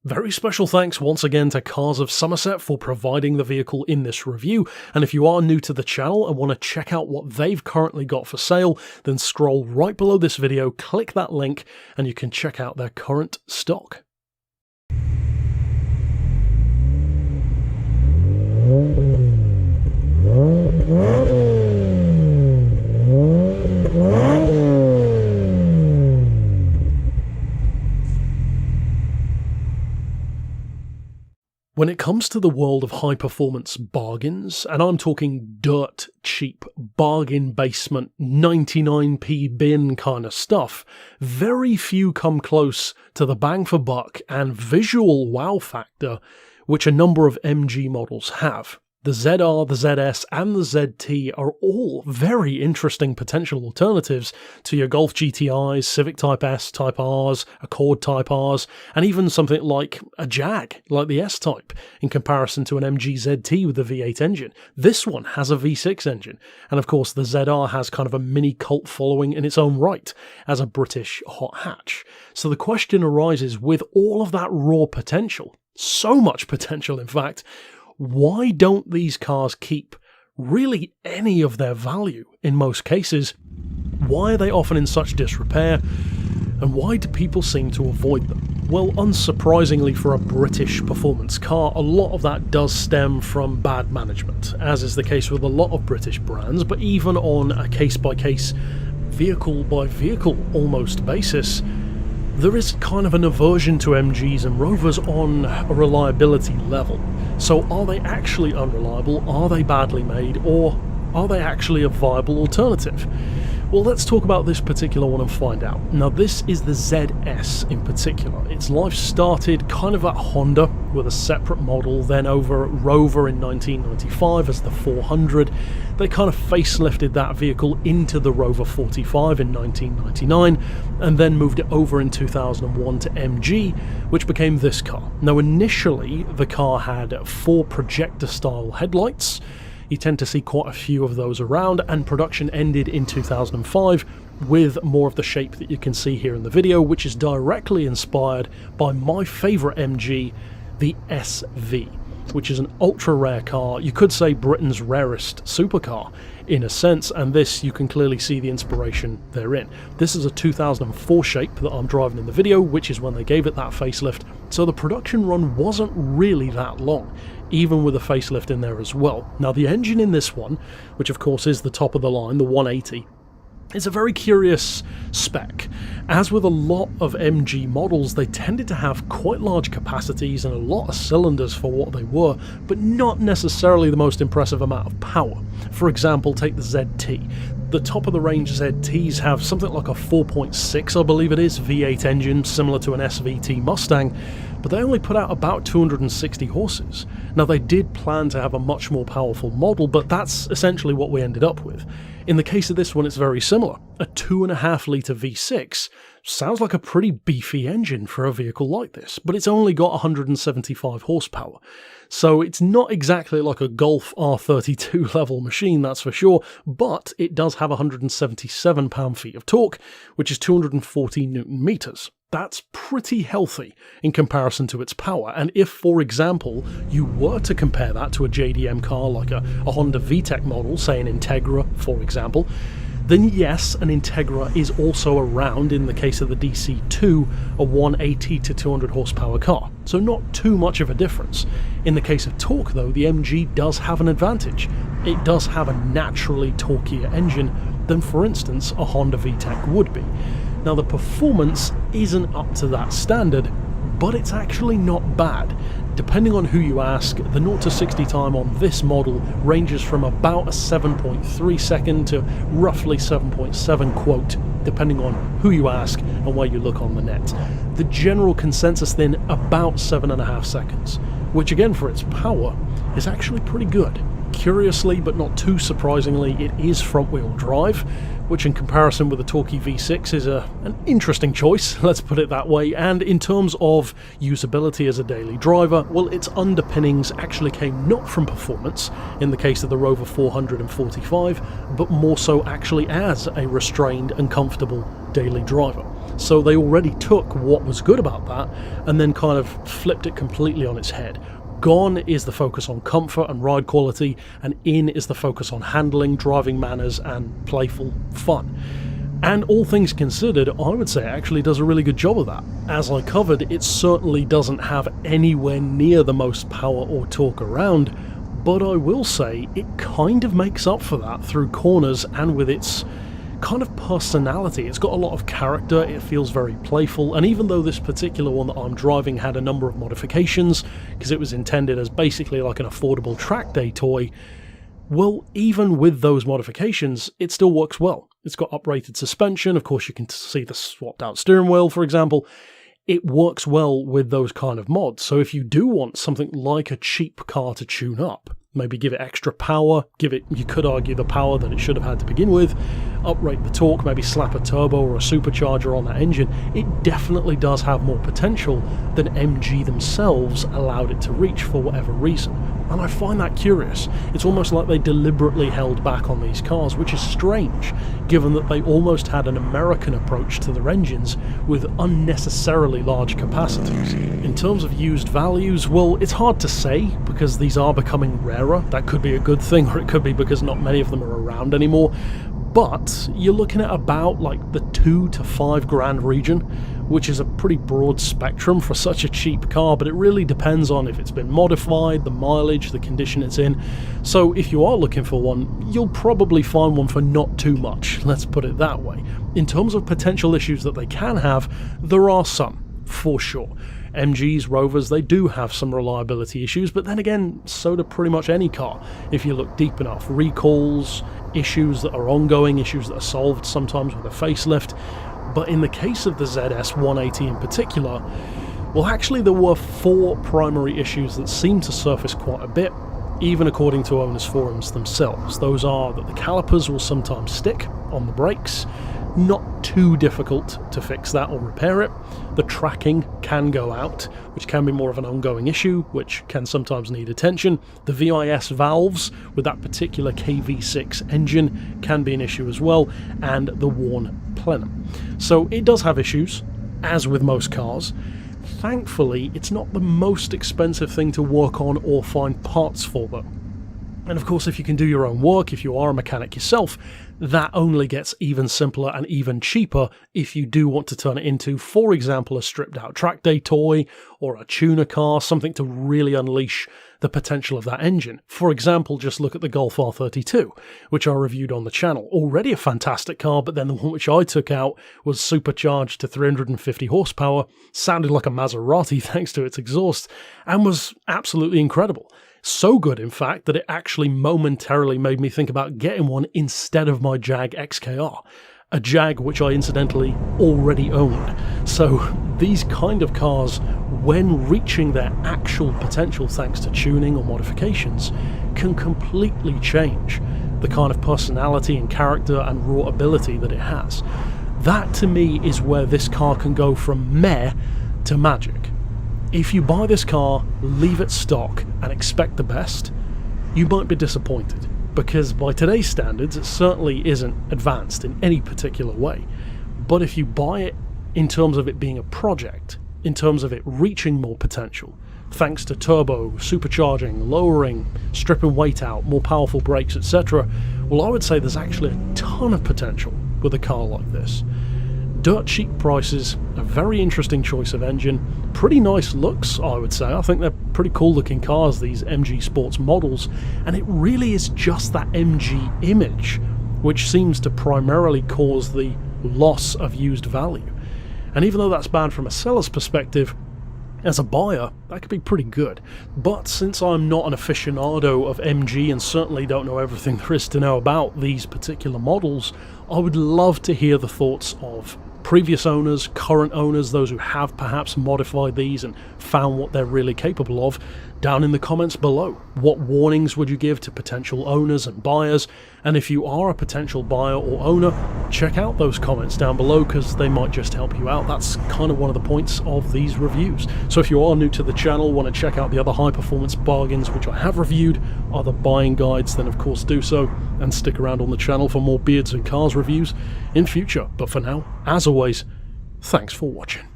Very special thanks once again to Cars of Somerset for providing the vehicle in this review, and if you are new to the channel and want to check out what they've currently got for sale, then scroll right below this video, click that link, and you can check out their current stock. When it comes to the world of high-performance bargains, and I'm talking dirt cheap, bargain basement, 99p bin kind of stuff, very few come close to the bang for buck and visual wow factor which a number of MG models have. The ZR, the ZS, and the ZT are all very interesting potential alternatives to your Golf GTIs, Civic Type S, Type Rs, Accord Type Rs, and even something like a Jag, like the S-Type, in comparison to an MG ZT with a V8 engine. This one has a V6 engine, and of course the ZR has kind of a mini cult following in its own right as a British hot hatch. So the question arises, with all of that raw potential, so much potential in fact, why don't these cars keep really any of their value in most cases? Why are they often in such disrepair? And why do people seem to avoid them? Well, unsurprisingly for a British performance car, a lot of that does stem from bad management, as is the case with a lot of British brands, but even on a case-by-case, vehicle-by-vehicle almost basis, there is kind of an aversion to MGs and Rovers on a reliability level. So are they actually unreliable, are they badly made, or are they actually a viable alternative? Well, let's talk about this particular one and find out. Now, this is the ZS in particular. Its life started kind of at Honda with a separate model, then over Rover in 1995 as the 400. They kind of facelifted that vehicle into the Rover 45 in 1999, and then moved it over in 2001 to MG, which became this car. Now, initially, the car had 4 projector-style headlights. You tend to see quite a few of those around, and production ended in 2005 with more of the shape that you can see here in the video, which is directly inspired by my favourite MG, the SV, which is an ultra rare car, you could say Britain's rarest supercar in a sense, and this you can clearly see the inspiration therein. This is a 2004 shape that I'm driving in the video, which is when they gave it that facelift, so the production run wasn't really that long, even with a facelift in there as well. Now, the engine in this one, which of course is the top of the line, the 180, is a very curious spec. As with a lot of MG models, they tended to have quite large capacities and a lot of cylinders for what they were, but not necessarily the most impressive amount of power. For example, take the ZT. The top of the range ZTs have something like a 4.6, I believe it is, V8 engine, similar to an SVT Mustang, but they only put out about 260 horses. Now, they did plan to have a much more powerful model, but that's essentially what we ended up with. In the case of this one, it's very similar. A 2.5 litre V6 sounds like a pretty beefy engine for a vehicle like this, but it's only got 175 horsepower. So it's not exactly like a Golf R32 level machine, that's for sure, but it does have 177 pound-feet of torque, which is 240 Newton meters. That's pretty healthy in comparison to its power, and if, for example, you were to compare that to a JDM car like a Honda VTEC model, say an Integra, for example, then yes, an Integra is also around, in the case of the DC2, a 180 to 200 horsepower car, so not too much of a difference. In the case of torque though, the MG does have an advantage. It does have a naturally torquier engine than, for instance, a Honda VTEC would be. Now, the performance isn't up to that standard, but it's actually not bad. Depending on who you ask, the 0 to 60 time on this model ranges from about a 7.3 second to roughly 7.7 quote, depending on who you ask and where you look on the net. The general consensus then about 7.5 seconds, which again for its power is actually pretty good. Curiously, but not too surprisingly, it is front-wheel drive, which in comparison with the torquey V6 is an interesting choice, let's put it that way. And in terms of usability as a daily driver, well, its underpinnings actually came not from performance, in the case of the Rover 445, but more so actually as a restrained and comfortable daily driver. So they already took what was good about that and then kind of flipped it completely on its head. Gone is the focus on comfort and ride quality, and in is the focus on handling, driving manners, and playful fun. And all things considered, I would say it actually does a really good job of that. As I covered, it certainly doesn't have anywhere near the most power or torque around, but I will say it kind of makes up for that through corners and with its kind of personality. It's got a lot of character, it feels very playful, and even though this particular one that I'm driving had a number of modifications, because it was intended as basically like an affordable track day toy, well, even with those modifications, it still works well. It's got uprated suspension, of course you can see the swapped out steering wheel, for example. It works well with those kind of mods, so if you do want something like a cheap car to tune up, maybe give it extra power, give it, you could argue, the power that it should have had to begin with, uprate the torque, maybe slap a turbo or a supercharger on that engine, it definitely does have more potential than MG themselves allowed it to reach for whatever reason. And I find that curious. It's almost like they deliberately held back on these cars, which is strange, given that they almost had an American approach to their engines with unnecessarily large capacitors. In terms of used values, well, it's hard to say, because these are becoming rarer. That could be a good thing, or it could be because not many of them are around anymore. But you're looking at about like the $2,000 to $5,000 region, which is a pretty broad spectrum for such a cheap car, but it really depends on if it's been modified, the mileage, the condition it's in. So if you are looking for one, you'll probably find one for not too much, let's put it that way. In terms of potential issues that they can have, there are some, for sure. MGs, Rovers, they do have some reliability issues, but then again, so do pretty much any car, if you look deep enough. Recalls, issues that are ongoing, issues that are solved sometimes with a facelift. But in the case of the ZS 180 in particular, well, actually there were 4 primary issues that seem to surface quite a bit, even according to owners' forums themselves. Those are that the calipers will sometimes stick on the brakes, not too difficult to fix that or repair it. The tracking can go out, which can be more of an ongoing issue, which can sometimes need attention. The VIS valves with that particular KV6 engine can be an issue as well, and the worn plenum. So it does have issues, as with most cars. Thankfully, it's not the most expensive thing to work on or find parts for though. And of course, if you can do your own work, if you are a mechanic yourself, that only gets even simpler and even cheaper if you do want to turn it into, for example, a stripped out track day toy or a tuner car, something to really unleash the potential of that engine. For example, just look at the Golf R32, which I reviewed on the channel. Already a fantastic car, but then the one which I took out was supercharged to 350 horsepower, sounded like a Maserati thanks to its exhaust, and was absolutely incredible. So good, in fact, that it actually momentarily made me think about getting one instead of my Jag XKR, a Jag which I incidentally already owned. So these kind of cars, when reaching their actual potential thanks to tuning or modifications, can completely change the kind of personality and character and raw ability that it has. That to me is where this car can go from meh to magic. If you buy this car, leave it stock, and expect the best, you might be disappointed, because by today's standards it certainly isn't advanced in any particular way. But if you buy it in terms of it being a project, in terms of it reaching more potential, thanks to turbo, supercharging, lowering, stripping weight out, more powerful brakes, etc., well, I would say there's actually a ton of potential with a car like this. Dirt cheap prices, a very interesting choice of engine, pretty nice looks, I would say. I think they're pretty cool looking cars, these MG Sports models, and it really is just that MG image which seems to primarily cause the loss of used value. And even though that's bad from a seller's perspective, as a buyer, that could be pretty good. But since I'm not an aficionado of MG and certainly don't know everything there is to know about these particular models, I would love to hear the thoughts of previous owners, current owners, those who have perhaps modified these and found what they're really capable of, down in the comments below. What warnings would you give to potential owners and buyers? And if you are a potential buyer or owner, check out those comments down below, because they might just help you out. That's kind of one of the points of these reviews. So if you are new to the channel, want to check out the other high performance bargains which I have reviewed, other buying guides, then of course do so, and stick around on the channel for more beards and cars reviews in future. But for now, as always, Thanks for watching.